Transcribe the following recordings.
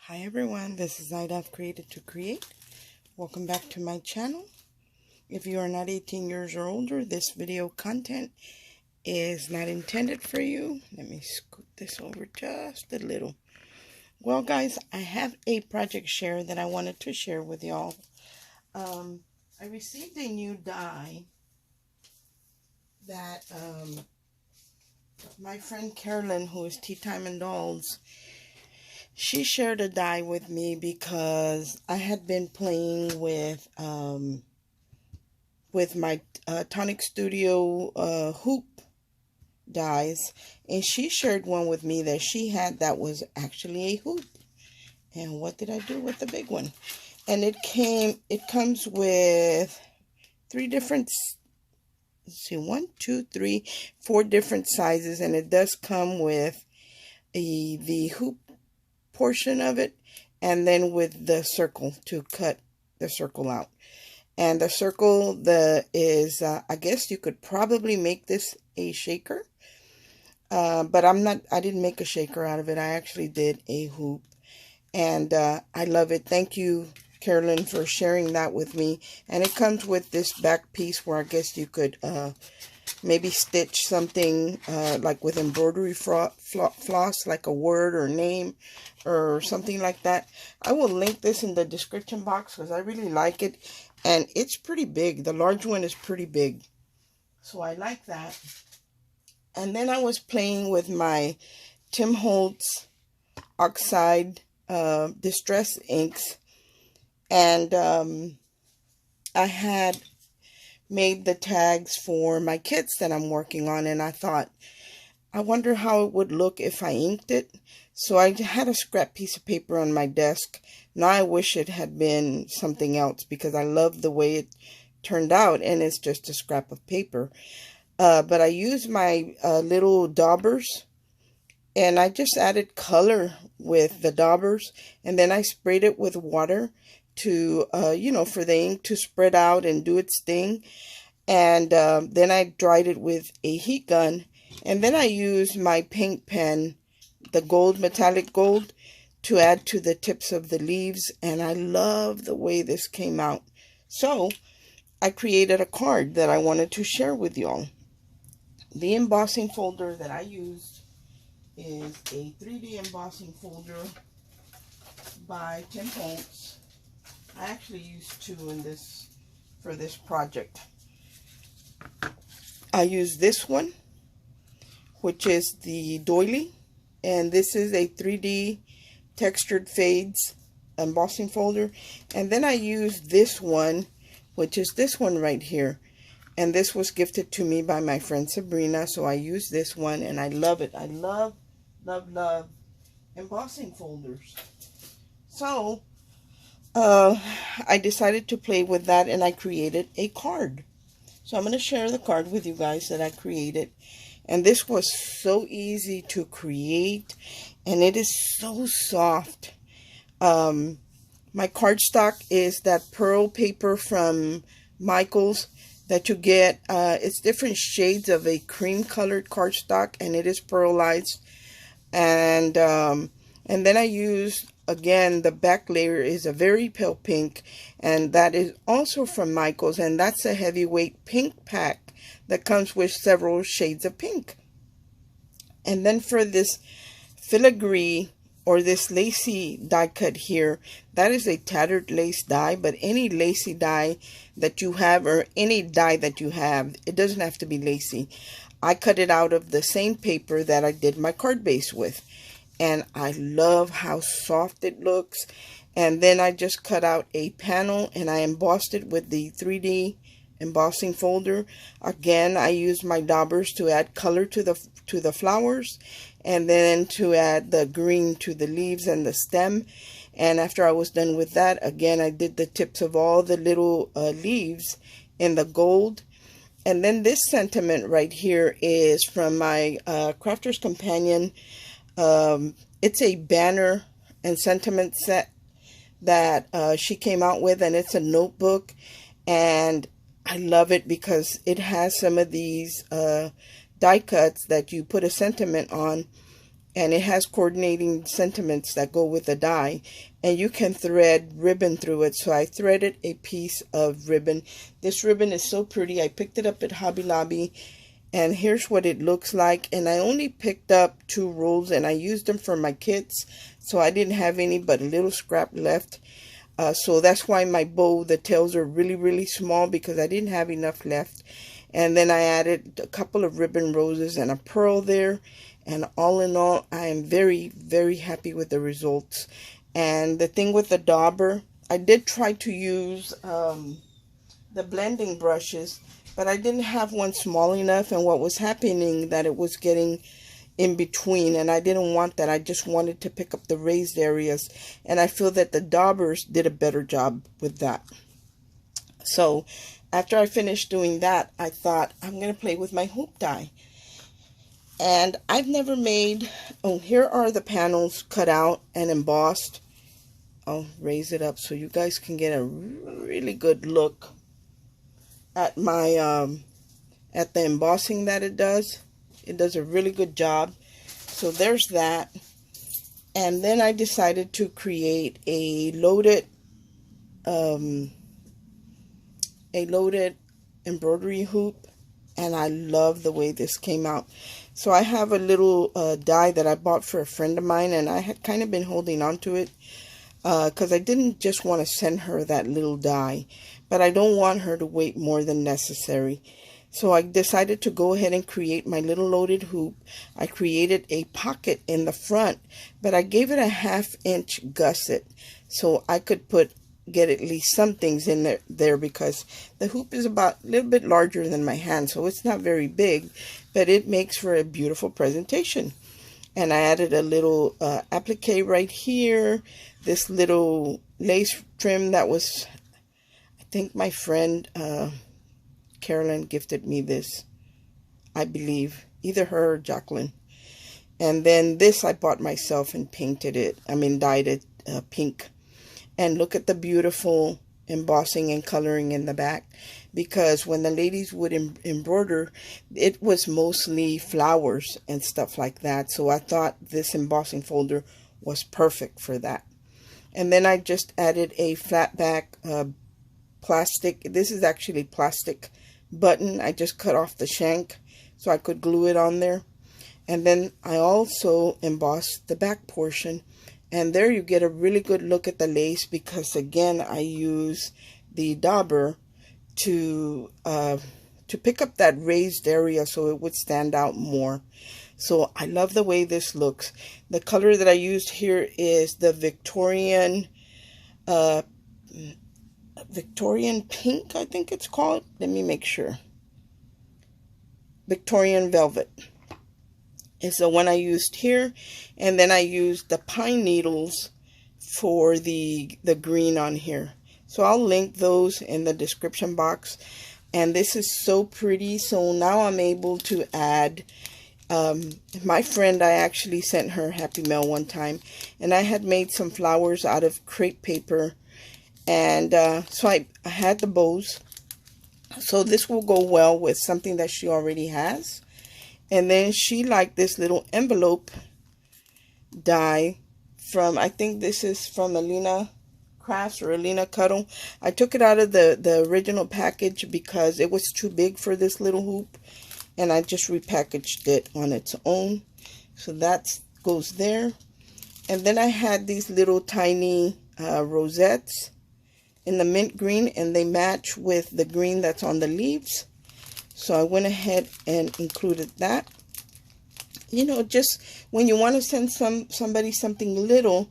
Hi everyone, this is Ida of Created to Create. Welcome back to my channel. If you are not 18 years or older, this video content is not intended for you. Let me scoot this over just a little. Well guys, I have a project share that I wanted to share with y'all. I received a new die that my friend Carolyn, who is Tea Time and Dolls, she shared a die with me because I had been playing with my Tonic Studio hoop dies, and she shared one with me that she had that was actually a hoop. And what did I do with the big one? And it comes with three different, let's see, 1, 2, 3, 4 different sizes, and it does come with the hoop portion of it, and then with the circle to cut the circle out. And the circle is I guess you could probably make this a shaker, but I didn't make a shaker out of it. I actually did a hoop, and I love it. Thank you, Carolyn, for sharing that with me. And it comes with this back piece where I guess you could maybe stitch something like with embroidery floss, like a word or name or something like that. I will link this in the description box because I really like it, and it's pretty big. The large one is pretty big, so I like that. And then I was playing with my Tim Holtz Oxide Distress inks, and I had made the tags for my kits that I'm working on, and I thought, I wonder how it would look if I inked it. So I had a scrap piece of paper on my desk. Now I wish it had been something else because I love the way it turned out, and it's just a scrap of paper. But I used my little daubers, and I just added color with the daubers, and then I sprayed it with water to, for the ink to spread out and do its thing. And then I dried it with a heat gun, and then I used my paint pen, the gold, metallic gold, to add to the tips of the leaves, and I love the way this came out. So I created a card that I wanted to share with y'all. The embossing folder that I used is a 3D embossing folder by Tim Holtz. I actually used 2 for this project. I use this one, which is the doily, and this is a 3D textured fades embossing folder. And then I use this one, which is this one right here, and this was gifted to me by my friend Sabrina, so I use this one, and I love it. I love embossing folders. So I decided to play with that, and I created a card. So I'm going to share the card with you guys that I created. And this was so easy to create, and it is so soft. My cardstock is that pearl paper from Michael's that you get. It's different shades of a cream colored cardstock, and it is pearlized. And then I used, again, the back layer is a very pale pink, and that is also from Michael's, and that's a heavyweight pink pack that comes with several shades of pink. And then for this filigree, or this lacy die cut here, that is a tattered lace die, but any lacy die that you have, or any die that you have, it doesn't have to be lacy. I cut it out of the same paper that I did my card base with, and I love how soft it looks. And then I just cut out a panel, and I embossed it with the 3D embossing folder. Again, I used my daubers to add color to the flowers, and then to add the green to the leaves and the stem. And after I was done with that, again, I did the tips of all the little leaves in the gold. And then this sentiment right here is from my Crafter's Companion. It's a banner and sentiment set that she came out with, and it's a notebook, and I love it because it has some of these die cuts that you put a sentiment on, and it has coordinating sentiments that go with the die, and you can thread ribbon through it. So I threaded a piece of ribbon. This ribbon is so pretty. I picked it up at Hobby Lobby, and here's what it looks like. And I only picked up 2 rolls, and I used them for my kits, so I didn't have any but a little scrap left. So that's why my bow, the tails are really small, because I didn't have enough left. And then I added a couple of ribbon roses and a pearl there. And all in all, I am very happy with the results. And the thing with the dauber, I did try to use the blending brushes, but I didn't have one small enough. And what was happening, that it was getting in between, and I didn't want that. I just wanted to pick up the raised areas, and I feel that the daubers did a better job with that. So after I finished doing that, I thought I'm going to play with my hoop die. And I've never made, oh, here are the panels cut out and embossed. I'll raise it up so you guys can get a really good look at my, at the embossing that it does. It does a really good job. So there's that. And then I decided to create a loaded embroidery hoop. And I love the way this came out. So I have a little die that I bought for a friend of mine, and I had kind of been holding on to it because I didn't just want to send her that little die, but I don't want her to wait more than necessary. So I decided to go ahead and create my little loaded hoop. I created a pocket in the front, but I gave it a 1/2 inch gusset so I could get at least some things in there because the hoop is about a little bit larger than my hand, so it's not very big, but it makes for a beautiful presentation. And I added a little applique right here, this little lace trim that was, I think my friend Carolyn gifted me this, I believe, either her or Jacqueline. And then this I bought myself and painted it, dyed it pink. And look at the beautiful embossing and coloring in the back, because when the ladies would embroider, it was mostly flowers and stuff like that. So I thought this embossing folder was perfect for that. And then I just added a flat back plastic, this is actually plastic button. I just cut off the shank so I could glue it on there. And then I also embossed the back portion. And there you get a really good look at the lace, because again I use the dauber to pick up that raised area so it would stand out more. So I love the way this looks. The color that I used here is the Victorian pink, I think it's called. Let me make sure. Victorian velvet is the one I used here. And then I used the pine needles for the green on here. So I'll link those in the description box. And this is so pretty. So now I'm able to add, my friend, I actually sent her Happy Mail one time. And I had made some flowers out of crepe paper. And so I had the bows. So this will go well with something that she already has. And then she liked this little envelope die from, I think this is from Alina Crafts or Alina Cuddle. I took it out of the original package because it was too big for this little hoop. And I just repackaged it on its own. So that goes there. And then I had these little tiny rosettes in the mint green, and they match with the green that's on the leaves. So I went ahead and included that. You know, just when you want to send somebody something little,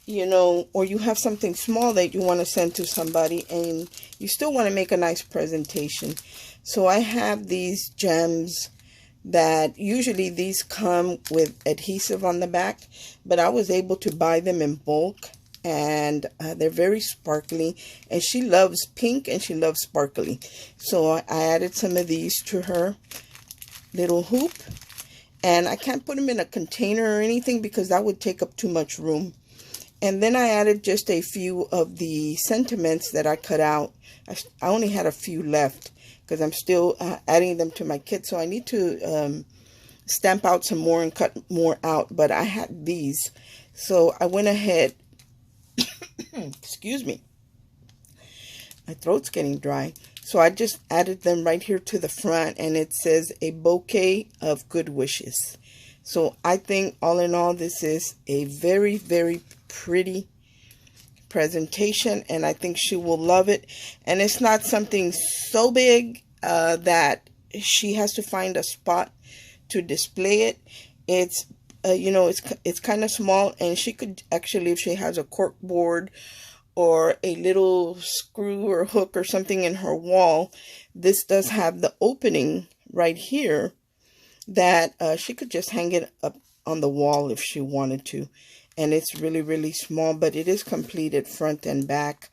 you know, or you have something small that you want to send to somebody and you still want to make a nice presentation. So I have these gems that usually these come with adhesive on the back, but I was able to buy them in bulk. And they're very sparkly, and she loves pink and she loves sparkly. So I added some of these to her little hoop, and I can't put them in a container or anything because that would take up too much room. And then I added just a few of the sentiments that I cut out. I only had a few left because I'm still adding them to my kit, so I need to stamp out some more and cut more out, but I had these. So I went ahead, excuse me, my throat's getting dry. So I just added them right here to the front, and it says a bouquet of good wishes. So I think all in all, this is a very, very pretty presentation, and I think she will love it. And it's not something so big that she has to find a spot to display it. It's you know, it's kind of small, and she could actually, if she has a cork board or a little screw or hook or something in her wall, this does have the opening right here that she could just hang it up on the wall if she wanted to. And it's really, really small, but it is completed front and back,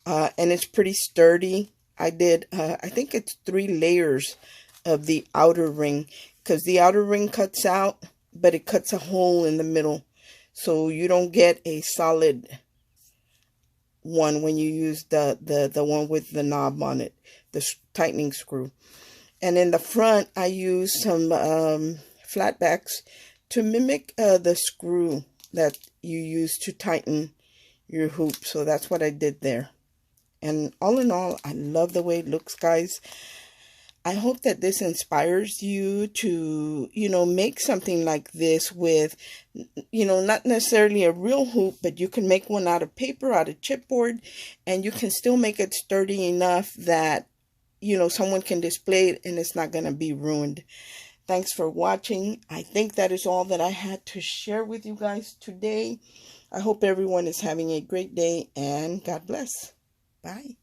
and it's pretty sturdy. I did I think it's 3 layers of the outer ring, because the outer ring cuts out, but it cuts a hole in the middle, so you don't get a solid one when you use the one with the knob on it, the tightening screw. And in the front, I used some flatbacks to mimic the screw that you use to tighten your hoop. So that's what I did there. And all in all, I love the way it looks, guys. I hope that this inspires you to, you know, make something like this with, you know, not necessarily a real hoop, but you can make one out of paper, out of chipboard, and you can still make it sturdy enough that, you know, someone can display it and it's not going to be ruined. Thanks for watching. I think that is all that I had to share with you guys today. I hope everyone is having a great day, and God bless. Bye.